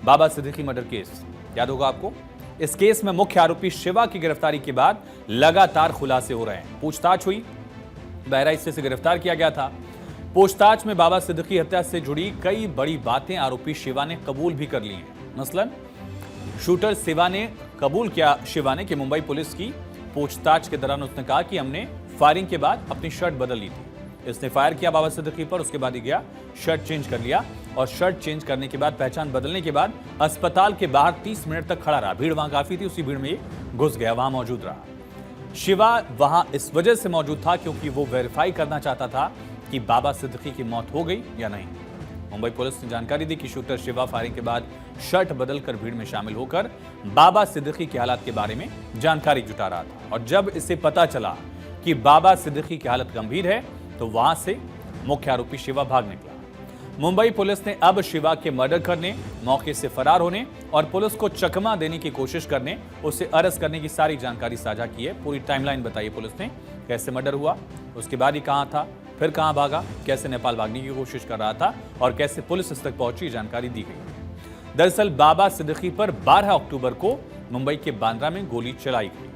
बाबा Siddiqui murder case याद होगा आपको। इस केस में मुख्य आरोपी शिवा की गिरफ्तारी के बाद लगातार खुलासे हो रहे हैं। पूछताछ हुई, बहराइच से गिरफ्तार किया गया था। पूछताछ में बाबा सिद्दीकी हत्या से जुड़ी कई बड़ी बातें आरोपी शिवा ने कबूल भी कर ली हैं। मसलन शूटर शिवा ने कबूल किया कि मुंबई पुलिस की पूछताछ के दौरान उसने कहा कि हमने फायरिंग के बाद अपनी शर्ट बदल ली थी। इसने फायर किया बाबा सिद्दीकी पर, उसके बाद ही गया शर्ट चेंज कर लिया और शर्ट चेंज करने के बाद पहचान बदलने के बाद अस्पताल के बाहर 30 मिनट तक खड़ा रहा। भीड़ वहां काफी थी, उसी भीड़ में घुस गया, वहां मौजूद रहा। शिवा वहां इस वजह से मौजूद था क्योंकि वो वेरीफाई करना चाहता था कि बाबा सिद्दीकी की मौत हो गई या नहीं। मुंबई पुलिस ने जानकारी दी कि शूटर शिवा फायरिंग के बाद शर्ट बदलकर भीड़ में शामिल होकर बाबा सिद्दीकी की हालत के बारे में जानकारी जुटा रहा था और जब इसे पता चला कि बाबा सिद्दीकी की हालत गंभीर है तो वहां से मुख्य आरोपी शिवा भाग निकला। मुंबई पुलिस ने अब शिवा के मर्डर करने, मौके से फरार होने और पुलिस को चकमा देने की कोशिश करने, उसे अरेस्ट करने की सारी जानकारी साझा की है। पूरी टाइमलाइन बताई पुलिस ने, कैसे मर्डर हुआ, उसके बाद ही कहां था, फिर कहां भागा, कैसे नेपाल भागने की कोशिश कर रहा था और कैसे पुलिस इस तक पहुंची, जानकारी दी गई। दरअसल बाबा सिद्दीकी पर 12 अक्टूबर को मुंबई के बांद्रा में गोली चलाई गई।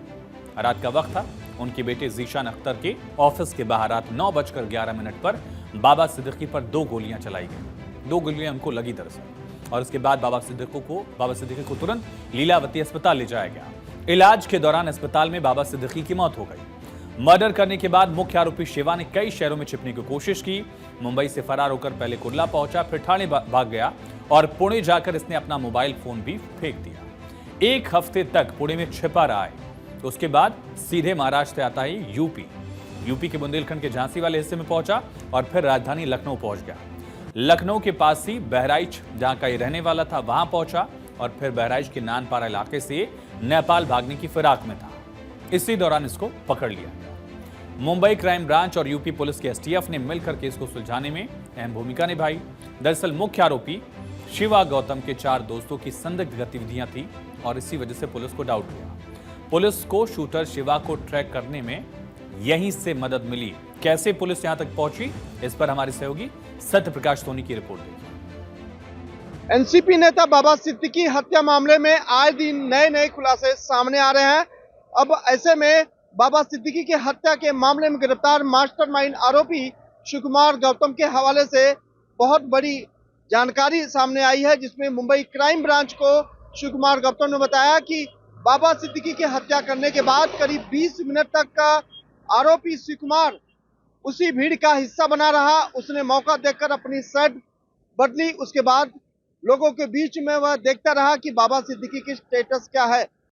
रात का वक्त था, उनके बेटे जीशान अख्तर के ऑफिस के बाहर रात 9:11 पर बाबा सिद्दीकी पर 2 गोलियां चलाई गई। 2 गोलियां उनको लगी दरअसल और इसके बाद बाबा सिद्दीकी को तुरंत लीलावती अस्पताल ले जाया गया। इलाज के दौरान अस्पताल में बाबा सिद्दीकी की मौत हो गई। मर्डर करने के बाद मुख्य आरोपी शिवा ने कई शहरों में छिपने की कोशिश की। मुंबई से फरार होकर पहले कुर्ला पहुंचा, फिर ठाणे भाग गया और पुणे जाकर इसने अपना मोबाइल फोन भी फेंक दिया। 1 हफ्ते तक पुणे में छिपा रहा है। उसके बाद सीधे महाराष्ट्र आता है यूपी के बुंदेलखंड के झांसी वाले हिस्से में पहुंचा और फिर राजधानी लखनऊ पहुंच गया। लखनऊ के पास ही बहराइच, जहां का ये रहने वाला था, वहां पहुंचा और फिर बहराइच के नानपारा इलाके से नेपाल भागने की फिराक में था। इसी दौरान इसको पकड़ लिया गया। मुंबई क्राइम ब्रांच और यूपी पुलिस के एसटीएफ ने मिलकर केस को सुलझाने में अहम भूमिका निभाई। दरअसल मुख्य आरोपी शिवा गौतम के 4 दोस्तों की संदिग्ध गतिविधियां थी और इसी वजह से पुलिस को डाउट हुआ। पुलिस को शूटर शिवा को ट्रैक करने में यहीं से मदद मिली। कैसे पुलिस यहां तक पहुंची, इस पर हमारे सहयोगी सत्य प्रकाश सोनी की रिपोर्ट देखिए। एनसीपी नेता बाबा सिद्दीकी हत्या मामले में आए दिन नए खुलासे सामने आ रहे हैं। अब ऐसे में बाबा सिद्दीकी की हत्या के मामले में गिरफ्तार मास्टरमाइंड आरोपी शिवकुमार गौतम के हवाले से बहुत बड़ी जानकारी सामने आई है, जिसमें मुंबई क्राइम ब्रांच को शिवकुमार गौतम ने बताया कि बाबा सिद्दीकी की हत्या करने के बाद करीब 20 मिनट तक का आरोपी शिवकुमार उसी भीड़ का हिस्सा बना रहा। उसने मौका देखकर अपनी शर्ट बदली, उसके बाद लोगों के बीच में वह देखता रहा कि बाबा सिद्दीकी की स्टेटस क्या है।